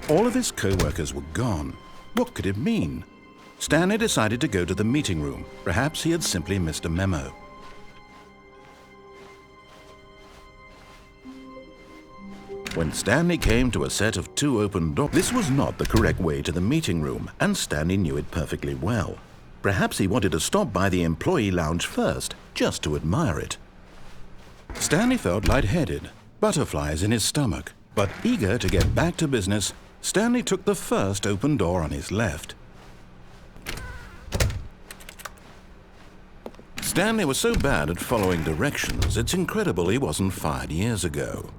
All of his co-workers were gone. What could it mean? Stanley decided to go to the meeting room. Perhaps he had simply missed a memo. When Stanley came to a set of 2 open doors, this was not the correct way to the meeting room, and Stanley knew it perfectly well. Perhaps he wanted to stop by the employee lounge first, just to admire it. Stanley felt lightheaded, butterflies in his stomach, but eager to get back to business, Stanley took the first open door on his left. Stanley was so bad at following directions, it's incredible he wasn't fired years ago.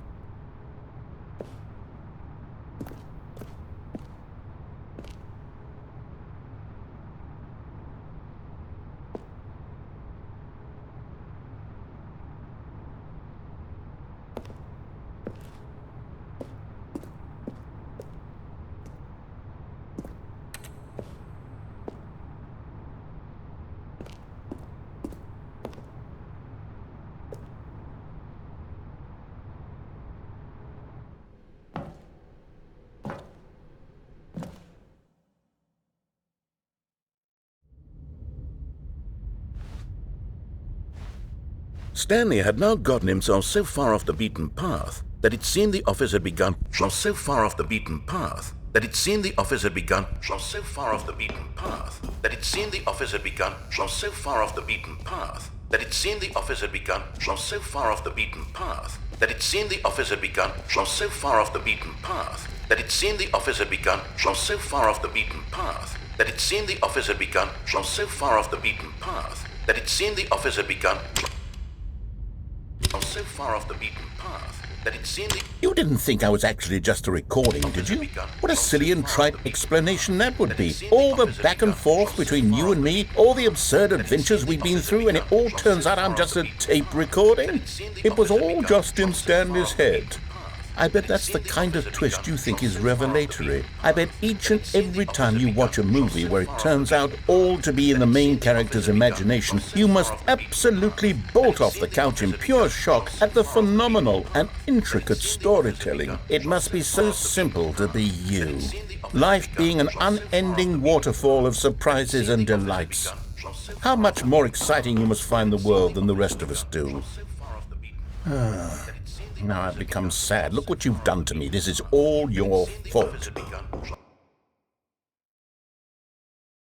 Stanley had now gotten himself so far off the beaten path that it seemed the office had begun so far off the beaten path that it seemed the office had begun so far off the beaten path that it seemed the office had begun so far off the beaten path that it seemed the office had begun so far off the beaten path that it seemed the office had begun so far off the beaten path that it seemed the office had begun so far off the beaten path that it seemed the office had begun so far off the beaten path that it seemed the office had begun so far off the beaten path that it seemed... You didn't think I was actually just a recording, did you? What a silly and trite explanation that would be. All the back and forth between you and me, all the absurd adventures we've been through, and it all turns out I'm just a tape recording? It was all just in Stanley's head. I bet that's the kind of twist you think is revelatory. I bet each and every time you watch a movie where it turns out all to be in the main character's imagination, you must absolutely bolt off the couch in pure shock at the phenomenal and intricate storytelling. It must be so simple to be you. Life being an unending waterfall of surprises and delights. How much more exciting you must find the world than the rest of us do. Now I've become sad. Look what you've done to me. This is all your fault.